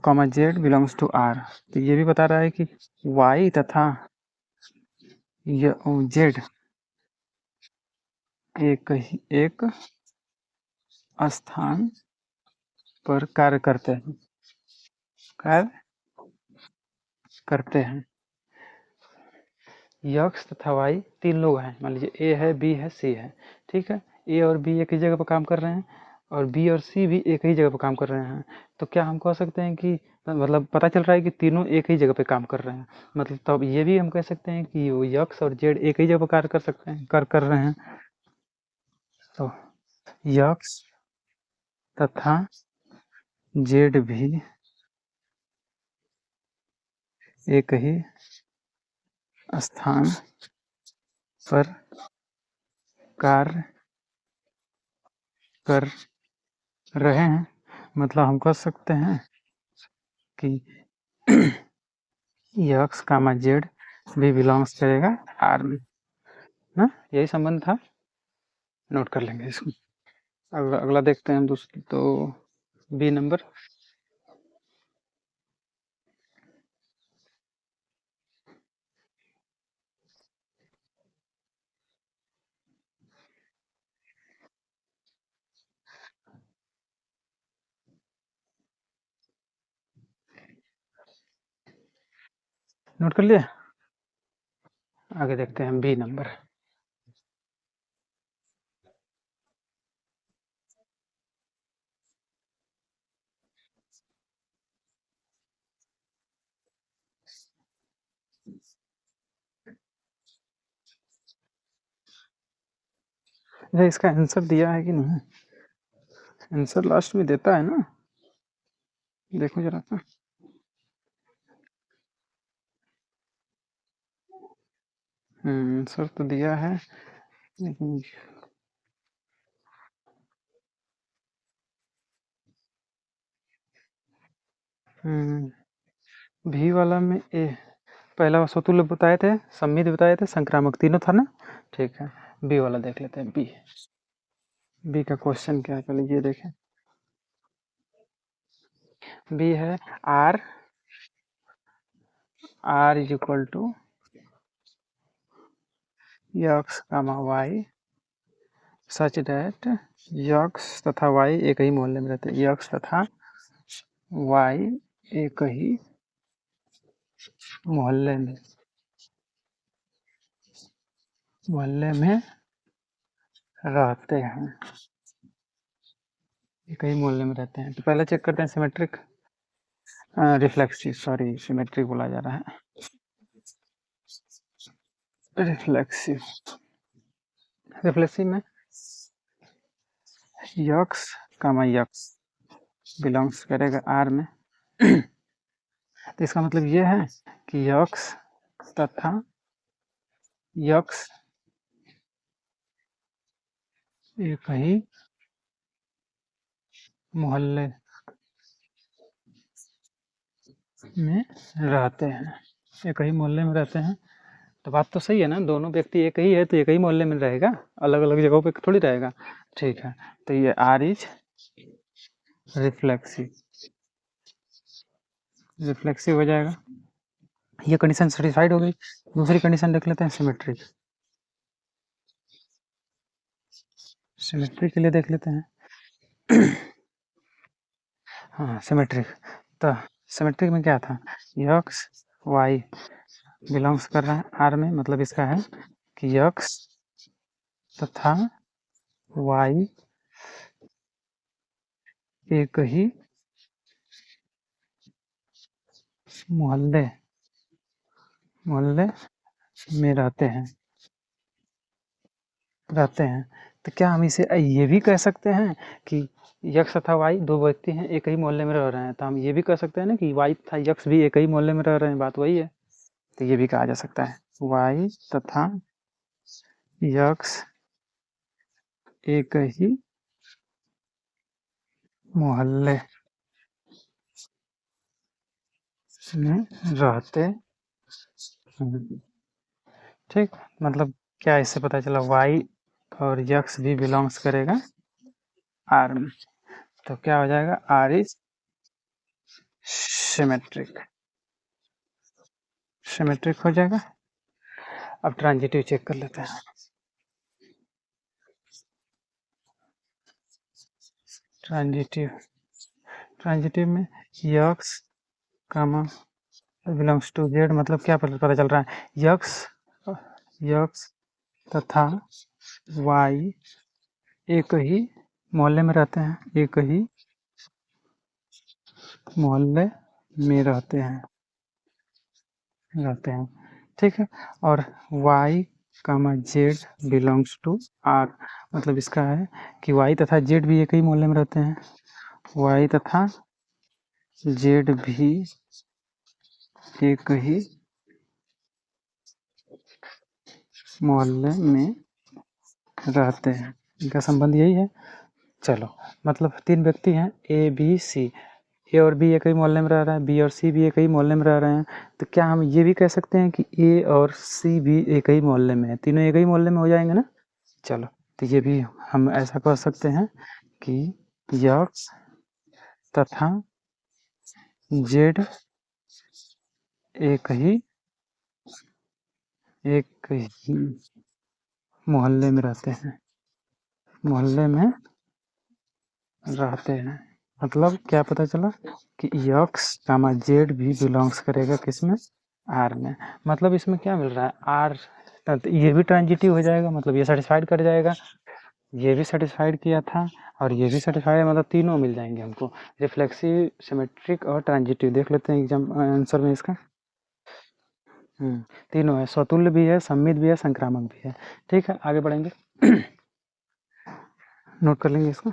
comma z belongs to R, तो ये भी बता रहा है कि वाई तथा जेड एक स्थान पर कार्य करते हैं। यक्स तथा वाई तीन लोग हैं, मान लीजिए ए है, बी है, सी है, ठीक है, ए और बी एक ही जगह पर काम कर रहे हैं, और बी और सी भी एक ही जगह पर काम कर रहे हैं, तो क्या हम कह सकते हैं कि मतलब पता चल रहा है कि तीनों एक ही जगह पे काम कर रहे हैं, मतलब तब ये भी हम कह सकते हैं कि वो यक्स और जेड एक ही जगह पर कार्य कर सकते हैं, कर रहे हैं। तो यक्स तथा जेड भी एक ही स्थान पर कार्य कर रहे हैं, मतलब हम कह सकते हैं कि यक्स कामा जेड भी बिलोंग्स करेगा आर में ना, यही संबंध था, नोट कर लेंगे इसको। अगला देखते हैं हम दूसरी, तो बी नंबर। नोट कर लिया। आगे देखते हैं बी नंबर। ये इसका आंसर दिया है कि नहीं? आंसर लास्ट में देता है ना, देखो जरा सा। आंसर तो दिया है लेकिन भी वाला में ए पहला स्वतुल्य बताए थे, सम्मित बताए थे, संक्रामक, तीनों था ना। ठीक है, बी वाला देख लेते हैं। बी बी का क्वेश्चन क्या है, चलिए ये देखें। बी है R R is equal to x comma y such that x तथा वाई एक ही मोहल्ले में रहते हैं। यक्स तथा वाई एक ही मोहल्ले में रहते हैं, एक ही मोहल्ले में रहते हैं। तो पहले चेक करते हैं सिमेट्रिक रिफ्लेक्सिव, सॉरी सिमेट्रिक बोला जा रहा है, रिफ्लेक्सिव। रिफ्लेक्सिव में यक्स कामा यक्स बिलोंग्स करेगा आर में। तो इसका मतलब ये है कि यक्स तथा यक्स एक ही मोहल्ले में रहते हैं, एक ही मोहल्ले में रहते हैं। तो बात तो सही है ना, दोनों व्यक्ति एक ही है तो एक ही मोहल्ले में रहेगा, अलग अलग जगहों पे थोड़ी रहेगा। ठीक है, तो ये आर इज रिफ्लेक्सिव, रिफ्लेक्सिव हो जाएगा। ये कंडीशन सेटिस्फाइड हो गई। दूसरी कंडीशन देख लेते हैं सिमेट्रिक। सिमेट्रिक के लिए देख लेते हैं। हाँ सिमेट्रिक, तो सिमेट्रिक में क्या था, यक्स वाई बिलोंग्स कर रहा है आर में, मतलब इसका है कि यक्स तथा वाई एक ही मोहल्ले में रहते हैं। तो क्या हम इसे ये भी कह सकते हैं कि यक्स तथा वाई दो व्यक्ति हैं, एक ही मोहल्ले में रह रहे हैं, तो हम ये भी कह सकते हैं ना कि वाई तथा यक्स भी एक ही मोहल्ले में रह रहे हैं, बात वही है। तो ये भी कहा जा सकता है, वाई तथा यक्स एक ही मोहल्ले में रहते हैं। ठीक, मतलब क्या इससे पता चला, वाई और यक्स भी बिलोंग्स करेगा आर में। तो क्या हो जाएगा, आर इज सिमेट्रिक, सिमेट्रिक हो जाएगा। अब ट्रांजिटिव चेक कर लेते हैं। ट्रांजिटिव में x comma belongs to z, मतलब क्या पता चल रहा है, यक्स तथा वाई एक ही मोहल्ले में रहते हैं, एक ही मोहल्ले में रहते हैं। ठीक है, और y comma z belongs to R, मतलब इसका है कि y तथा z भी एक ही मोहल्ले में रहते हैं, y तथा z भी एक ही मोहल्ले में रहते हैं, इनका संबंध यही है। चलो, मतलब तीन व्यक्ति हैं ए बी सी, ए और बी एक ही मोहल्ले में रह रहा है, बी और सी भी एक ही मोहल्ले में रह रहे हैं। तो क्या हम ये भी कह सकते हैं कि ए और सी भी एक ही मोहल्ले में है, तीनों एक ही मोहल्ले में हो जाएंगे ना। चलो, तो ये भी हम ऐसा कह सकते हैं कि यक्स तथा जेड एक ही मोहल्ले में रहते हैं, मतलब क्या पता चला कि यक्स कामा जेड भी बिलोंग्स करेगा किसमें, आर में। मतलब इसमें क्या मिल रहा है, आर तो ये भी ट्रांजिटिव हो जाएगा, मतलब ये सेटिस्फाइड कर जाएगा, ये भी सेटिस्फाइड किया था और ये भी सेटिस्फाइड, मतलब तीनों मिल जाएंगे हमको, रिफ्लेक्सिव, सिमेट्रिक और ट्रांजिटिव। देख लेते हैं एग्जाम आंसर में इसका। तीनों है, स्वतुल्य भी है, सम्मित भी है, संक्रामक भी है। ठीक है, आगे बढ़ेंगे। नोट कर लेंगे इसको।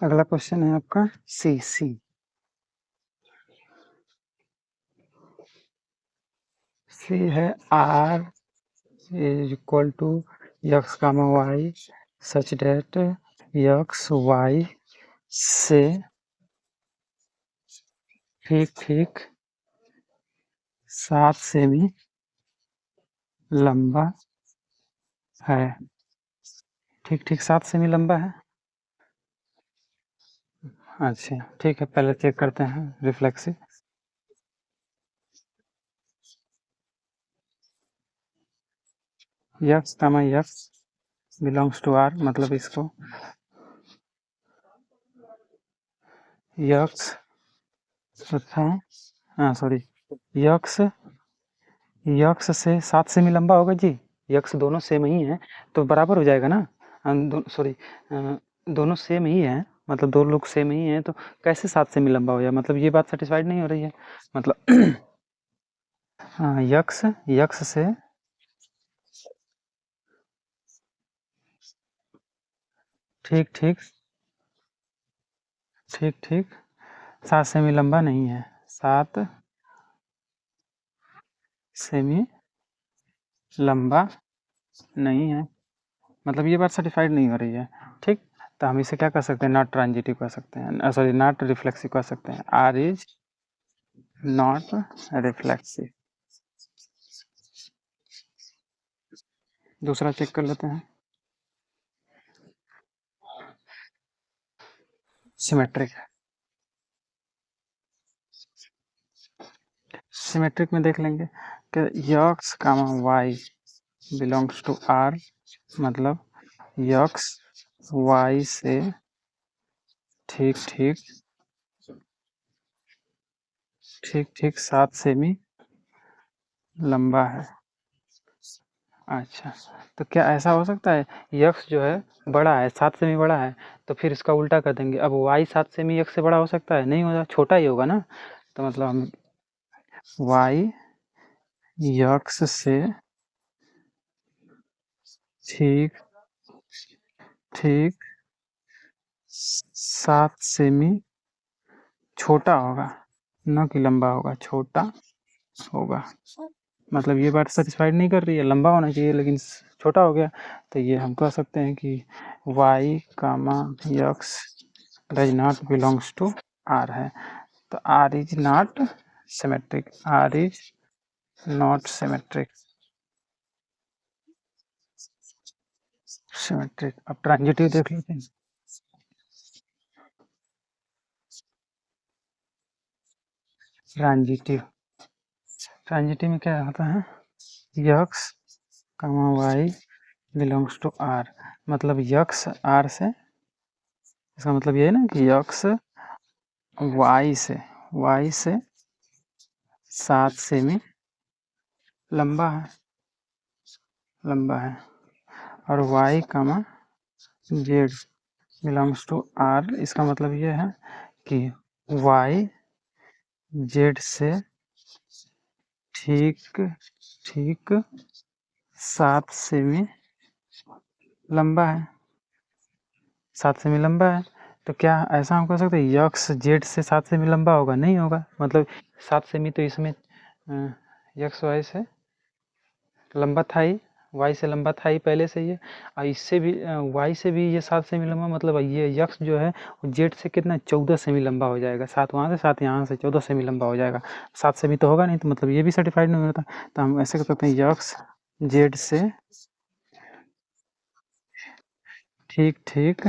अगला क्वेश्चन है आपका सी सी सी है R is equal to x comma y such that x y से ठीक ठीक 7 सेमी लंबा है। ठीक ठीक 7 सेमी लंबा है। अच्छा ठीक है, पहले चेक करते हैं reflexive. X comma x belongs to R, मतलब इसको यक्स तथा सॉरी यक्स यक्स से 7 सेमी लंबा होगा जी। यक्स दोनों सेम ही हैं तो बराबर हो जाएगा ना। सॉरी, दोनों सेम ही हैं, मतलब दो लोग सेम ही हैं तो कैसे 7 सेमी लंबा हो जाए, मतलब ये बात सेटिस्फाइड नहीं हो रही है। मतलब यक्स यक्स से ठीक ठीक ठीक ठीक 7 सेमी लंबा नहीं है, 7 सेमी लंबा नहीं है, मतलब ये बात सेटिस्फाइड नहीं हो रही है। ठीक, तो हम इसे क्या कर सकते हैं, नॉट ट्रांजिटिव कर सकते हैं, सॉरी नॉट रिफ्लेक्सिव कर सकते हैं। R is not reflexive. दूसरा चेक कर लेते हैं, सिमेट्रिक। सिमेट्रिक में देख लेंगे कि x comma y belongs to R, मतलब यक्स वाई से ठीक ठीक ठीक ठीक 7 सेमी लंबा है। अच्छा, तो क्या ऐसा हो सकता है यक्स जो है बड़ा है, 7 सेमी बड़ा है, तो फिर इसका उल्टा कर देंगे, अब वाई 7 सेमी यक्स से बड़ा हो सकता है, नहीं होगा, छोटा ही होगा ना। तो मतलब हम वाई यक्स से ठीक ठीक 7 सेमी छोटा होगा, न कि लंबा होगा, छोटा होगा। मतलब ये बात सेटिस्फाइड नहीं कर रही है, लंबा होना चाहिए लेकिन छोटा हो गया। तो ये हम कह सकते हैं कि y comma x does not belongs to R है। तो R is not symmetric, R is not symmetric. Symmetric, अब ट्रांजिटिव देख लेते हैं। ट्रांजिटिव, ट्रांजिटिव में क्या होता है, x comma y belongs to R, मतलब यक्स आर से, इसका मतलब ये है ना कि यक्स वाई से 7 सेमी लंबा है और y comma z belongs to R, इसका मतलब ये है कि वाई जेड से ठीक ठीक 7 सेमी लंबा है, 7 सेमी लंबा है। तो क्या ऐसा हम कह सकते हैं यक्स जेड से 7 सेमी लंबा होगा, नहीं होगा, मतलब 7 सेमी तो इसमें यक्स वाई से लंबा था ही, वाई से लंबा था ही पहले से ये, और इससे भी वाई से भी ये 7 सेमी लंबा, मतलब ये यक्स जो है जेड से कितना 14 सेमी लंबा हो जाएगा, 7 वहाँ से 7 यहाँ से 14 सेमी लंबा हो जाएगा। 7 सेमी तो होगा नहीं, तो मतलब ये भी सर्टिफाइड नहीं होता। तो हम ऐसे कर सकते हैं यक्स जेड से ठीक ठीक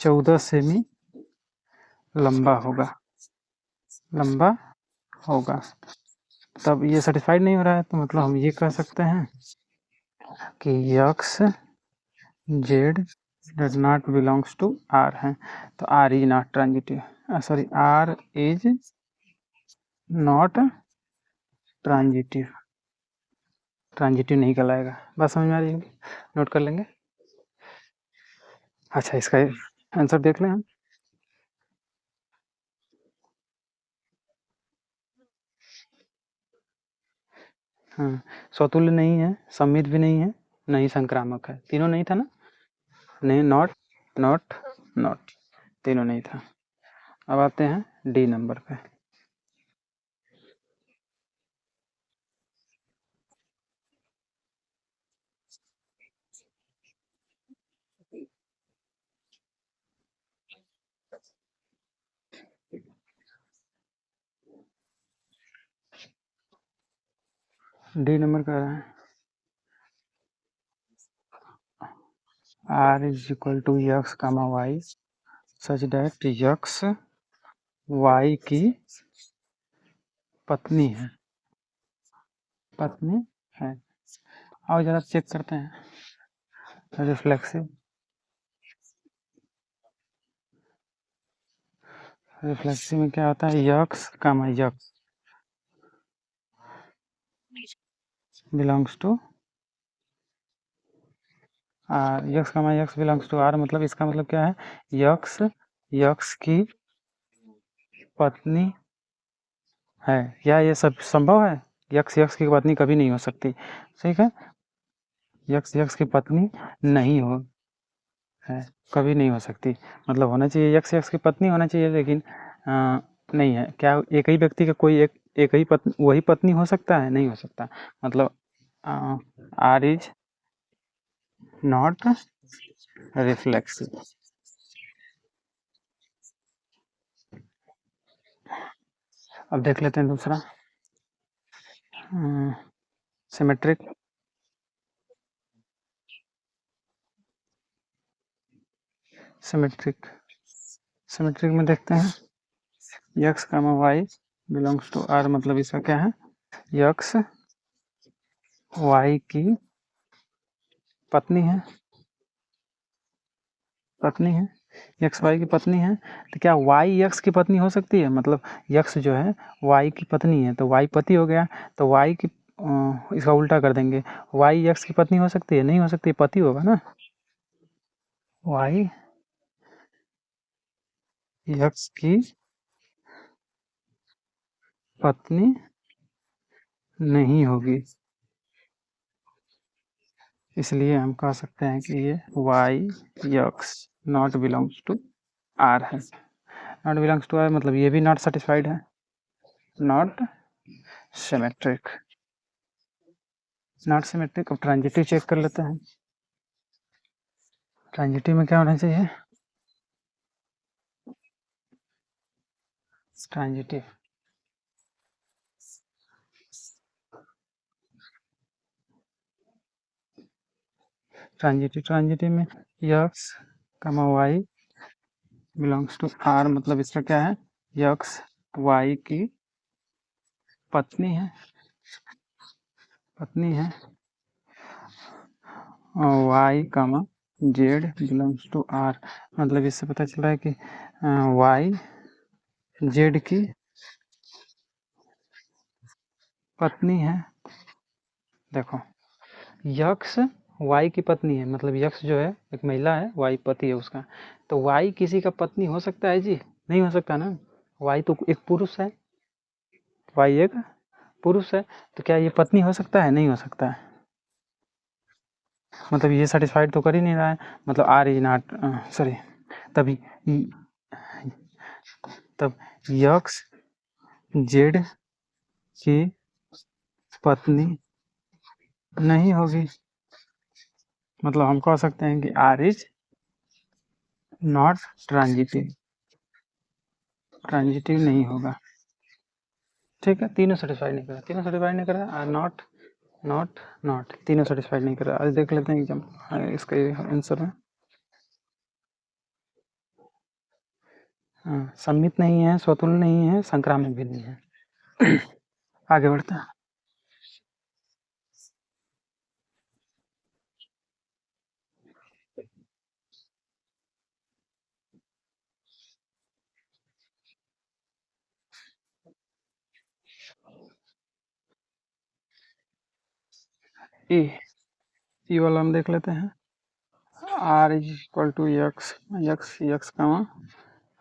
14 सेमी लंबा होगा। तब ये सर्टिफाइड नहीं हो रहा है, तो मतलब हम ये कह सकते हैं कि x z does not belongs to R है। तो R is not transitive, sorry R is not transitive, transitive नहीं कहलाएगा। बात समझ में आ रही होगी, नोट कर लेंगे। अच्छा, इसका आंसर देख लें हम। हाँ, स्वतुल्य नहीं है, सममित भी नहीं है, नहीं संक्रामक है, तीनों नहीं था ना, नहीं, नॉट नॉट नॉट, तीनों नहीं था। अब आते हैं डी नंबर पे। डी नंबर कह रहा है R is equal to x comma y such that x y की पत्नी है, पत्नी है। और जरा चेक करते हैं रिफ्लेक्सिव, रिफ्लेक्सिव में क्या होता है, x comma x belongs to R, x comma x belongs to R, मतलब इसका मतलब क्या है, यक्स यक्स की पत्नी है, या ये सब संभव है, यक्स यक्स की पत्नी कभी नहीं हो सकती, ठीक है, यक्स यक्स की पत्नी नहीं हो है, कभी नहीं हो सकती, मतलब होना चाहिए यक्स यक्स की पत्नी होना चाहिए, लेकिन नहीं है। क्या एक ही व्यक्ति का कोई एक ही पत्नी, वही पत्नी हो सकता है, नहीं हो सकता, मतलब आर इज नॉट रिफ्लेक्सिव। अब देख लेते हैं दूसरा, सिमेट्रिक, सिमेट्रिक सिमेट्रिक में देखते हैं x comma y belongs to R, मतलब इसका क्या है, यक्स वाई की पत्नी है, पत्नी है, यक्स वाई की पत्नी है। तो क्या वाई यक्स की पत्नी हो सकती है, मतलब यक्स जो है वाई की पत्नी है, तो वाई पति हो गया, तो वाई की इसका उल्टा कर देंगे, वाई यक्स की पत्नी हो सकती है, नहीं हो सकती, पति होगा ना, वाई यक्स की पत्नी नहीं होगी, इसलिए हम कह सकते हैं कि ये y x not belongs to R है। नॉट बिलोंग्स टू आर मतलब ये भी नॉट सेटिस्फाइड है, नॉट सिमेट्रिक, नॉट सिमेट्रिक। अब ट्रांजिटिव चेक कर लेते हैं, ट्रांजिटिव में क्या होना चाहिए, ट्रांजिटिव ट्रांजिटिव में x comma y belongs to R, मतलब इसका क्या है, यक्स वाई की पत्नी है, पत्नी है, वाई कमा जेड बिलोंग्स टू आर, मतलब इससे पता चल रहा है कि वाई जेड की पत्नी है। देखो, यक्स वाई की पत्नी है, मतलब यक्स जो है एक महिला है, वाई पति है उसका, तो वाई किसी का पत्नी हो सकता है जी, नहीं हो सकता ना, वाई तो एक पुरुष है, वाई एक पुरुष है, तो क्या ये पत्नी हो सकता है, नहीं हो सकता है, मतलब ये सेटिस्फाइड तो कर ही नहीं रहा है, मतलब आर इज नॉट, सॉरी, तभी तब यक्स जेड की पत्नी नहीं होगी, मतलब हम कह सकते हैं कि R is not transitive, transitive नहीं होगा। ठीक है, तीनों सेटिस्फाई नहीं करा, तीनों सेटिस्फाई नहीं करा, आर नॉट, नॉट, नॉट, तीनों सेटिस्फाई नहीं करा। आज देख लेते हैं एग्जाम इसका आंसर में। हाँ, सम्मित नहीं है, स्वतुल्य नहीं है, संक्रामक भी नहीं है। आगे बढ़ते हैं। ई, ई वाला हम देख लेते हैं। R is equal to x, x, x का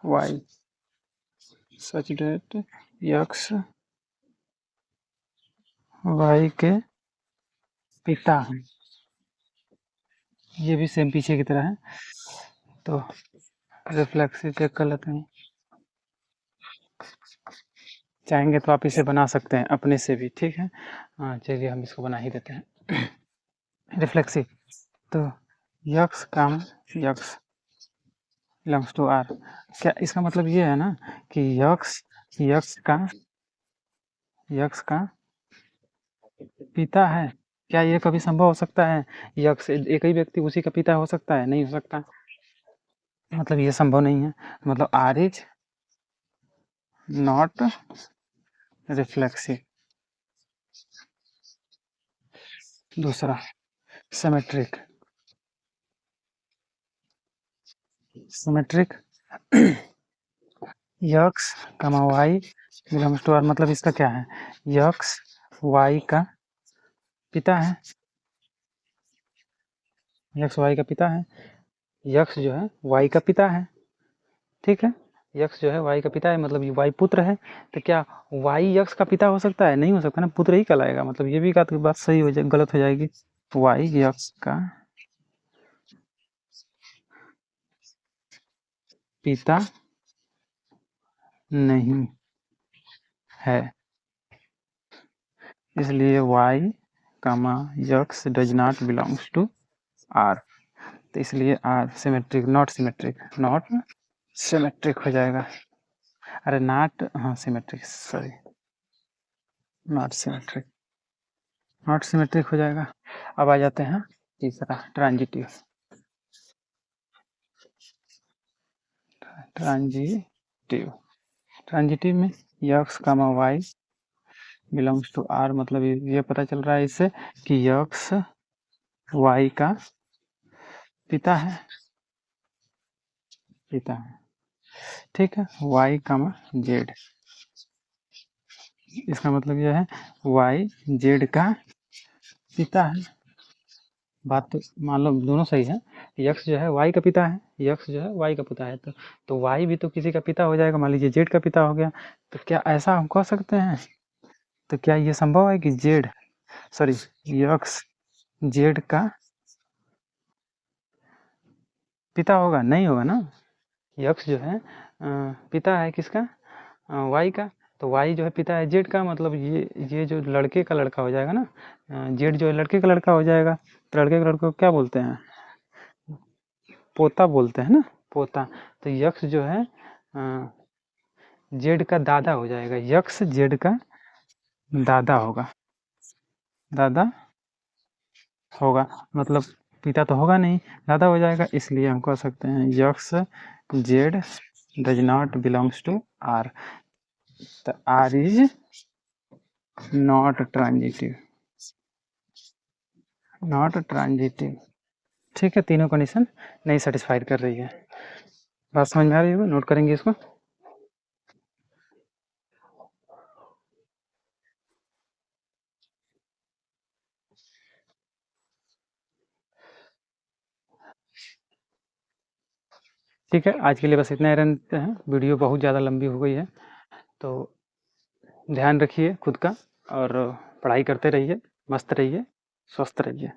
y such that x y के पिता हैं। ये भी सेम पीछे की तरह है, तो रिफ्लेक्सिव चेक कर लेते हैं। चाहेंगे तो आप इसे बना सकते हैं अपने से भी, ठीक है। हाँ, चलिए हम इसको बना ही देते हैं। रिफ्लेक्सिव, तो यक्स काम यक्स बिलोंग्स टू आर, क्या इसका मतलब ये है ना कि यक्स यक्स का पिता है। क्या ये कभी संभव हो सकता है? यक्स एक ही व्यक्ति उसी का पिता हो सकता है? नहीं हो सकता, मतलब ये संभव नहीं है। मतलब आर इज नॉट रिफ्लेक्सिव। दूसरा symmetric, symmetric x comma y belongs to R, मतलब इसका क्या है? यक्स वाई का पिता है, यक्स वाई का पिता है, यक्स जो है वाई का पिता है, ठीक है। यक्स जो है वाई का पिता है, मतलब ये वाई पुत्र है। तो क्या वाई यक्स का पिता हो सकता है? नहीं हो सकता ना, पुत्र ही कहलाएगा। मतलब ये भी बात सही हो जाए, गलत हो जाएगी। वाई यक्स का पिता नहीं है, इसलिए y comma x does not belongs to R. तो इसलिए R symmetric, not symmetric, not symmetric हो जाएगा। अरे नॉट, हाँ symmetric, sorry, not symmetric, not symmetric हो जाएगा। अब आ जाते हैं तीसरा, ट्रांजिटिव। ट्रांजिटिव, ट्रांजिटिव में x comma y belongs to R, मतलब ये पता चल रहा है इससे कि यक्स वाई का पिता है, पिता है, ठीक है। वाई कामा जेड, इसका मतलब यह है वाई जेड का पिता है। बात तो मान लो दोनों सही है, यक्स जो है वाई का पिता है, यक्स जो है वाई का पिता है, तो वाई भी तो किसी का पिता हो जाएगा, मान लीजिए जेड का पिता हो गया। तो क्या ऐसा हम कह सकते हैं? तो क्या ये संभव है कि जेड, सॉरी, यक्स जेड का पिता होगा? नहीं होगा ना। यक्स जो है पिता है किसका? वाई का। तो वाई जो है पिता है जेड का, मतलब ये जो लड़के का लड़का हो जाएगा ना, जेड जो है लड़के का लड़का हो जाएगा। तो लड़के के लड़के को क्या बोलते हैं? पोता बोलते हैं ना, पोता। तो यक्स जो है जेड का दादा हो जाएगा, यक्स जेड का दादा होगा, दादा होगा, मतलब पिता तो होगा नहीं, दादा हो जाएगा। इसलिए हम कह सकते हैं x z does not belongs to R, तो R is not transitive, not transitive, ठीक है। तीनों कंडीशन नहीं सेटिस्फाइड कर रही है। बात समझ में आ रही होगी, नोट करेंगे इसको। ठीक है, आज के लिए बस इतना ही रहते हैं, वीडियो बहुत ज़्यादा लंबी हो गई है, तो ध्यान रखिए खुद का, और पढ़ाई करते रहिए, मस्त रहिए, स्वस्थ रहिए।